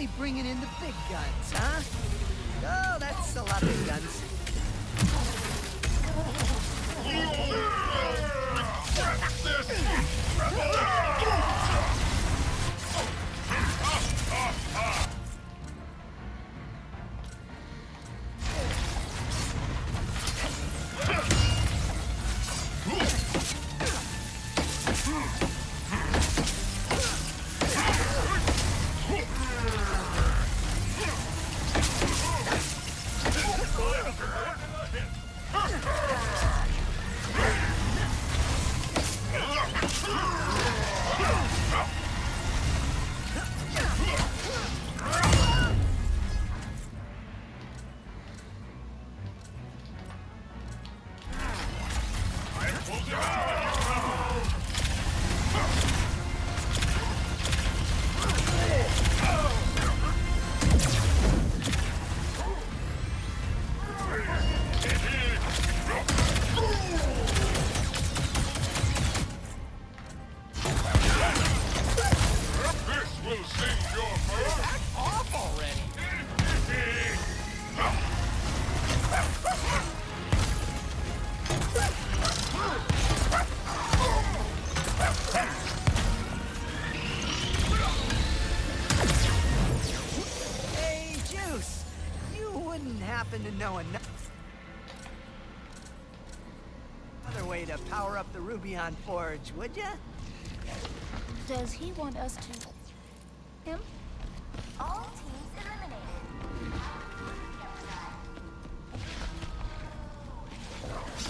Finally bringing in the big guns, huh? Oh, that's a lot of big guns. To know another way to power up the Rubion Forge, would ya? Does he want us to... him? All teams eliminated.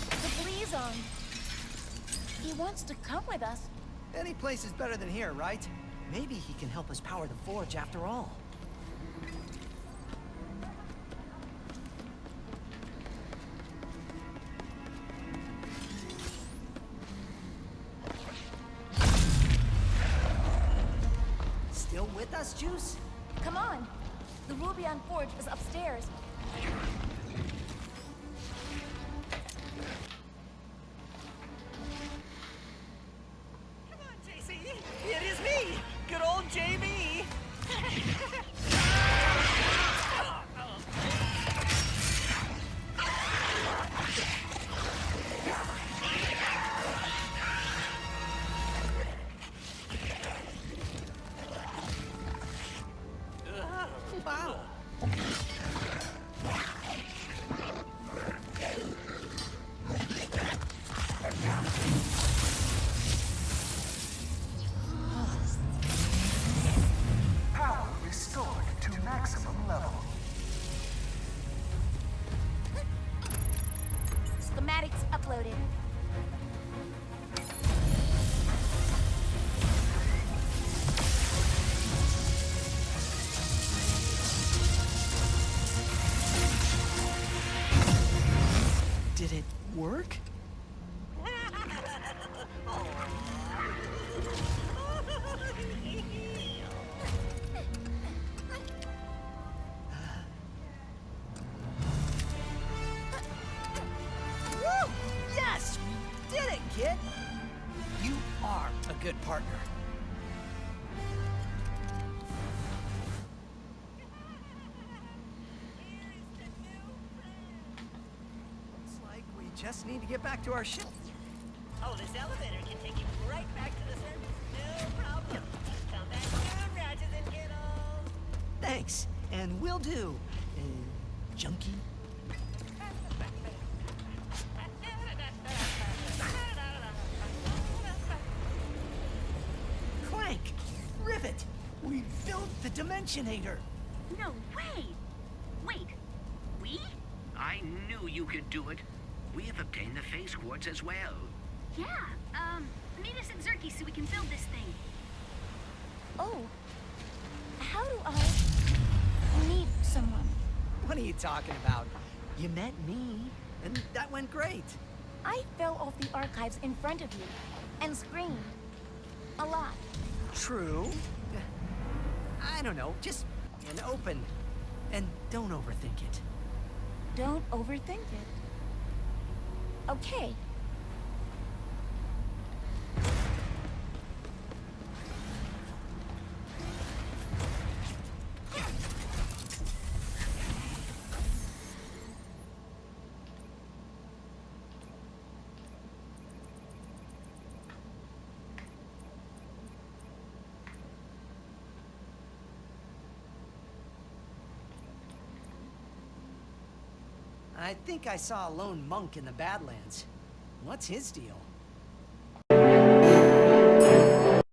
The Blizon. He wants to come with us. Any place is better than here, right? Maybe he can help us power the forge after all. Still with us, Juice? Come on. The Rubion Forge is upstairs. Come on, JC. It is me, good old JB. Wow. Power restored to maximum level. Schematics uploaded. Did it work? Woo! Yes! We did it, kid! You are a good partner. Looks like we just need to get back to our ship. Oh, this elevator can take you right back to the surface. No problem. Come back soon, Ratchet and Kittles. Thanks, and will do. Junkie. Clank! Rivet! We built the Dimensionator! No way! Wait, we? I knew you could do it. We have obtained the phase quartz as well. Yeah, meet us at Zerky so we can build this thing. Oh. How do I meet someone? What are you talking about? You met me, and that went great. I fell off the archives in front of you and screamed. A lot. True. I don't know, just an open. And don't overthink it. Don't overthink it. Okay. I think I saw a lone monk in the Badlands. What's his deal?